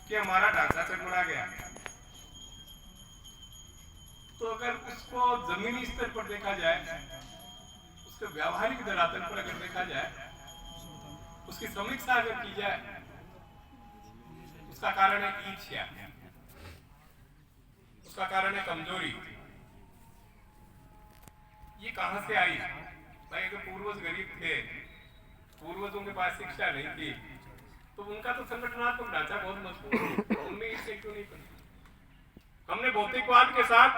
कि हमारा ढांचा चरमरा गया, तो अगर उसको जमीनी स्तर पर देखा जाए, उसके व्यावहारिक धरातल पर अगर देखा जाए, उसकी समीक्षा अगर की जाए, उसका कारण है ईर्ष्या, उसका कारण है कमजोरी। ये कहां से आई भाई? अगर पूर्वज गरीब थे, पूर्वजों के पास शिक्षा नहीं थी, तो उनका तो संगठनात्मक ढांचा बहुत मजबूत है, उनमें इससे क्यों नहीं बनी? हमने भौतिकवाद के साथ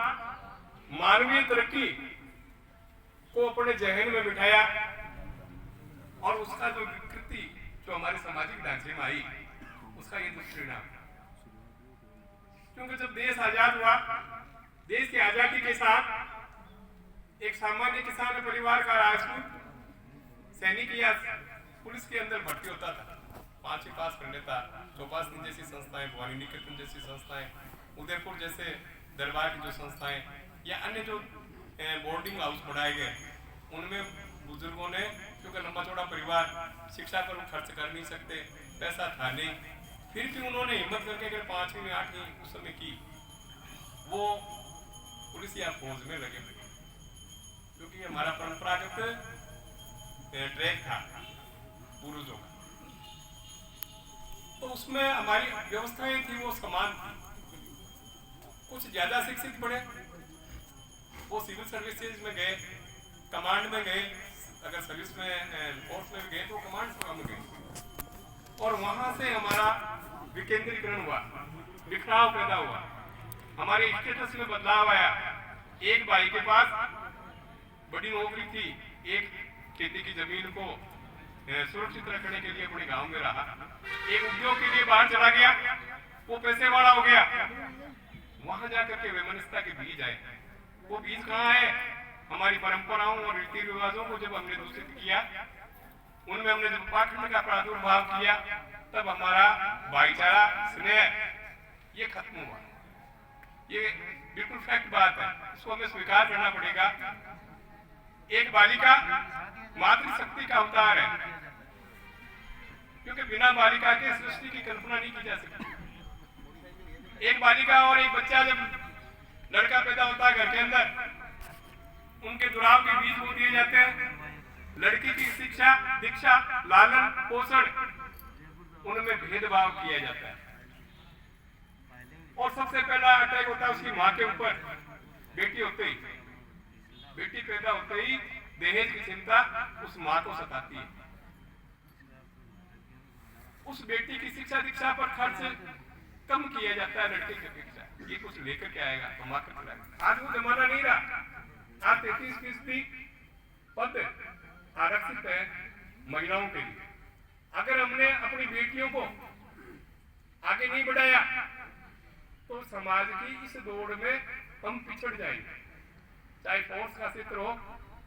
मानवीय तरक्की को अपने जहन में बिठाया, और उसका जो विकृति जो हमारे सामाजिक ढांचे में आई, उसका ये दुष्परिणाम। क्योंकि जब देश आजाद हुआ, देश की आजादी के साथ एक सामान्य किसान परिवार का राजपूत सैनिक या पुलिस के अंदर भर्ती होता था, 5वीं पास कर लेता, चौपास जैसी संस्थाएं, भवानी निकेतन जैसी संस्थाएं, उदयपुर जैसे दरबार की जो संस्थाएं, या अन्य जो बोर्डिंग हाउस बनाए गए, उनमें बुजुर्गों ने, क्योंकि लंबा चौड़ा परिवार, शिक्षा पर खर्च कर नहीं सकते, पैसा था नहीं, फिर भी उन्होंने हिम्मत करके अगर 5वीं में 8वीं उस समय की, वो पुलिस या फौज में लगे, क्योंकि हमारा परंपरागत ट्रैक था पूर्वजों का। तो उसमें हमारी व्यवस्थाएं थी वो समान थी। कुछ ज्यादा शिक्षित बड़े, वो सिविल सर्विसेज में गए, कमांड में गए, अगर सर्विस में फोर्स में गए तो कमांड में गए, और वहां से हमारा विकेंद्रीकरण हुआ, बिखराव पैदा हुआ, हमारे स्टेटस में बदलाव आया। एक भाई के पास बड़ी नौकरी थी, एक खेती की जमीन को सुरक्षित रखने के लिए अपने गांव में रहा, एक उद्योग के लिए बाहर चला गया, वो पैसे वाला हो गया, वहां जाकर के वैमनस्यता के बीज आए। वो बीज कहाँ है? हमारी परंपराओं और रीति रिवाजों को जब हमने दूषित किया, उनमें हमने जब पाखंड का प्रादुर्भाव किया, तब हमारा भाईचारा, स्नेह, ये खत्म हुआ। ये बिल्कुल फैक्ट बात है, इसको हमें स्वीकार करना पड़ेगा। एक बालिका मातृशक्ति का अवतार है, क्योंकि बिना बालिका के सृष्टि की कल्पना नहीं की जा सकती। एक बालिका और एक बच्चा, जब लड़का पैदा होता है घर के अंदर, उनके दुराव के बीज वो दिए जाते हैं। लड़की की शिक्षा, दीक्षा, लालन पोषण, उनमें भेदभाव किया जाता है, और सबसे पहला अटैक होता है उसकी माँ के ऊपर। बेटी होते ही, बेटी पैदा होते ही दहेज की चिंता उस माँ को सताती है। उस बेटी की शिक्षा दीक्षा पर खर्च कम किया जाता है लड़के की अपेक्षा, ये कुछ लेकर के आएगा, कमा कर चलाएगा। आज वो जमाना नहीं रहा। आज 33% पद आरक्षित है महिलाओं के लिए। अगर हमने अपनी बेटियों को आगे नहीं बढ़ाया, तो समाज की इस दौड़ में हम पिछड़ जाएंगे। चाहे फोर्स का क्षेत्र हो,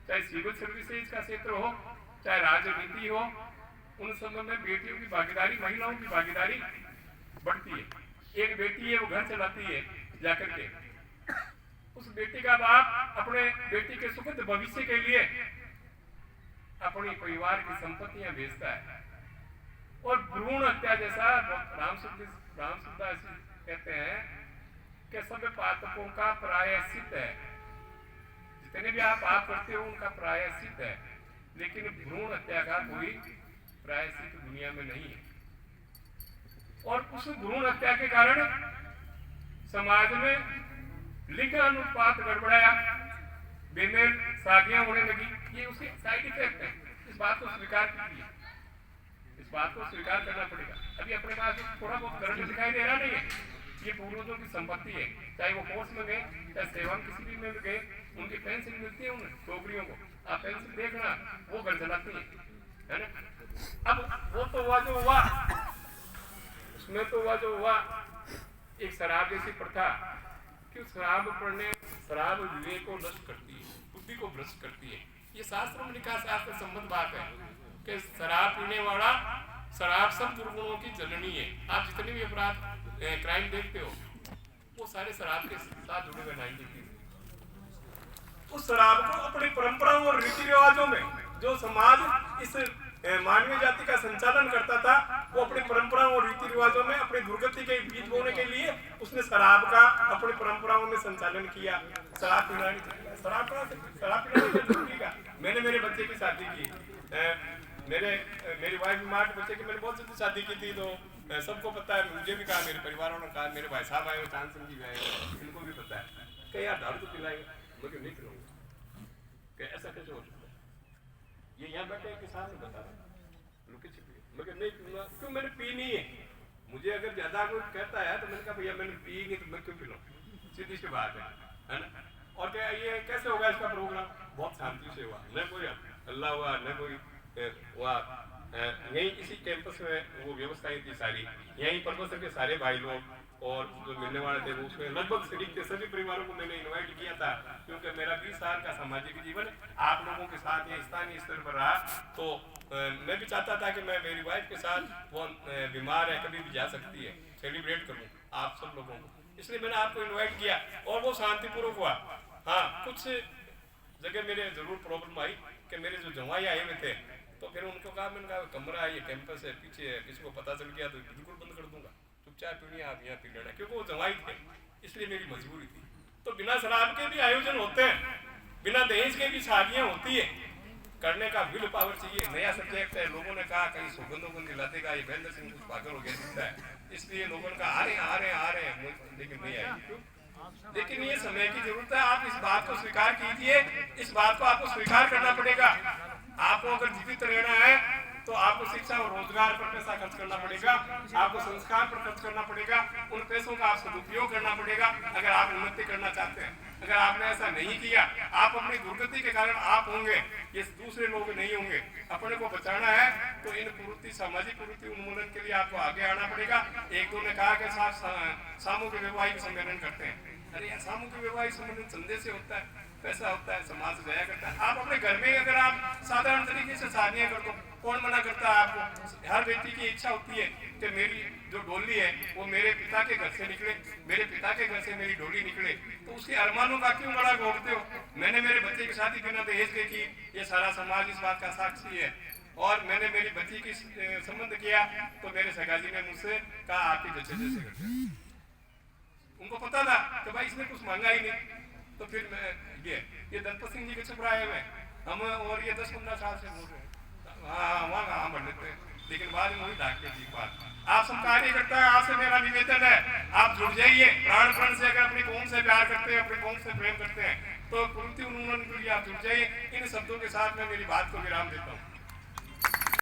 चाहे सिविल सर्विसेज का क्षेत्र हो, चाहे राजनीति हो, उन सब में बेटियों की भागीदारी, महिलाओं की भागीदारी बढ़ती है। एक बेटी है, वो घर चलाती है जाकर के, उस बेटी का बाप अपने बेटी के सुखद भविष्य के लिए अपनी परिवार की संपत्तियां बेचता है। और भ्रूण हत्या जैसा, रामसुखदास कहते हैं कि सब पातकों का प्रायश्चित है। जितने भी आप पाप करते हो उनका प्रायश्चित है, लेकिन भ्रूण हत्या का कोई प्रायश्चित दुनिया में नहीं है। और उस भ्रूण हत्या के कारण समाज में लिंग अनुपात गड़बड़ाया, बेमेल शादियां होने लगी। ये उसके साइड इफेक्ट है। इस बात को स्वीकार कीजिए, इस बात को स्वीकार करना पड़ेगा। अभी अपने पास थोड़ा बहुत करंट दिखाई दे रहा नहीं है, ये पूर्वजों की संपत्ति है। चाहे वो कोर्स में गए, चाहे सेवा में किसी भी में गए, उनकी पेंशन मिलती है उन छोकरियों को। आप पेंशन देखना, वो घर चलाती है ना। अब वो तो हुआ जो हुआ, उसमें तो हुआ जो हुआ, एक शराब जैसी प्रथा, कि शराब पढ़ने, शराब विवेक को नष्ट करती है, बुद्धि को भ्रष्ट करती है। ये शास्त्र में लिखा, शास्त्र संबंध बात है कि शराब पीने वाला, शराब सब दुर्गुणों की जननी है। आप जितने भी अपराध क्राइम देखते हो, वो सारे शराब के साथ जुड़े हुए 90%। उस शराब को अपनी परंपराओं और रीति रिवाजों में, जो समाज इस मानवीय जाति का संचालन करता था, वो अपनी परंपराओं और रीति रिवाजों में अपनी दुर्गति के संचालन किया, शराब पीना नहीं चाहिए। शराब पीना जरूरी का। मैंने मेरे बच्चे की शादी की, मेरी वाइफ बीमार बच्चे की मैंने बहुत जल्दी शादी की थी, तो सबको पता है, मुझे भी कहा, मेरे परिवार वालों ने कहा, मेरे भाई साहब आए हुए, चांद सिंह जी भी आए हुए, इनको भी पता है कि यार दारू तो पिलाएगा, मैं क्यों नहीं पिलाऊंगा, कि ऐसा कैसे हो सकता है। ये यहाँ बैठे किसान ने बता रहा लुकी छिपी, मैं नहीं पीऊंगा, क्यों, मैंने पी नहीं है। मुझे अगर ज्यादा कोई कहता है तो मैंने कहा भैया मैंने पी नहीं तो मैं क्यों पिलाऊं, सीधी सी बात है ना। और क्या ये कैसे होगा इसका प्रोग्राम, बहुत शांति से हुआ, न कोई अल्लाह हुआ, न कोई हुआ। यहीं इसी कैंपस में वो व्यवस्थाएं थी सारी, यहीं प्रोफेसर के सारे भाई लोग और जो मिलने वाले थे वो उसमें लगभग शरीक के सभी परिवारों को मैंने इनवाइट किया था, क्योंकि मेरा 20 साल का सामाजिक जीवन आप लोगों के साथ ये स्थानीय स्तर पर रहा, तो मैं भी चाहता था कि मैं मेरी वाइफ के साथ, वो बीमार है, कभी भी जा सकती है, सेलिब्रेट करूँ आप सब लोगों को, इसलिए मैंने आपको इन्वाइट किया और वो शांतिपूर्वक हुआ। हाँ, कुछ जगह मेरे जरूर प्रॉब्लम आई कि मेरे जो जवाई आए हुए थे, तो फिर उनको कहा, मैंने कहा कमरा है, ये कैंपस है, पीछे है, किसी को पता चल गया तो बिल्कुल बंद कर दूंगा, चुपचाप पीनी आप यहाँ पी लेना, क्योंकि वो जवाई थे, इसलिए मेरी मजबूरी थी। तो बिना शराब के भी आयोजन होते हैं, बिना दहेज के भी शादियाँ होती है, करने का विल पावर चाहिए। नया सब्जेक्ट है, लोगों ने कहा कहीं सुगंधों दिलातेगा, ये महेंद्र सिंह कुछ पागल हो गया दिखता है, इसलिए लोगों ने कहा आ रहे हैं, लेकिन नहीं आएगी। क्यों? लेकिन ये समय की जरूरत है, आप इस बात को स्वीकार कीजिए, इस बात को आपको स्वीकार करना पड़ेगा। आपको अगर जीवित रहना है तो आपको शिक्षा और रोजगार पर पैसा खर्च करना पड़ेगा, आपको संस्कार पर खर्च करना पड़ेगा, उन पैसों का आप सदुपयोग करना पड़ेगा अगर आप उन्नति करना चाहते हैं। अगर आपने ऐसा नहीं किया, आप अपनी दुर्गति के कारण आप होंगे, ये दूसरे लोग नहीं होंगे। अपने को बचाना है तो इन कुरीति, सामाजिक कुरीति उन्मूलन के लिए आपको आगे आना पड़ेगा। एक दो ने कहा कि सामूहिक वैवाहिक सम्मेलन करते हैं, अरे यार सामूहिक वैवाहिक सम्मेलन संदेह से होता है, पैसा होता है, समाज से जाया करता है। आप अपने घर में अगर आप साधारण तरीके से शादियां कर दो, कौन मना करता है आपको। हर व्यक्ति की इच्छा होती है कि मेरी जो डोली है वो मेरे पिता के घर से निकले, मेरे पिता के घर से मेरी डोली निकले, तो उसके अरमानों का क्यों बड़ा भोगते हो। मैंने मेरे बच्चे की शादी बिना दहेज के की, ये सारा समाज इस बात का साक्षी है। और मैंने मेरी बच्ची की संबंध किया तो मेरे सगाजी ने मुझसे कहा आपकी जैसे जैसे करते, उनको पता था कि भाई इसने कुछ मांगा ही नहीं। तो फिर मैं ये दलपत सिंह जी के चुप रहे हुए हम, और ये 10-15 साल से बोल रहे हैं, हाँ बढ़ लेते हैं, लेकिन बाद में वही ढाक की बात। आप सब कार्य करता है, आपसे मेरा निवेदन है, आप जुड़ जाइए प्राण प्रण से। अगर अपनी कौम से प्यार करते हैं, अपनी कौम से प्रेम करते हैं, तो कुरीति उन्मूलन के लिए आप जुड़ जाइए। इन शब्दों के साथ मैं मेरी बात को विराम देता हूँ।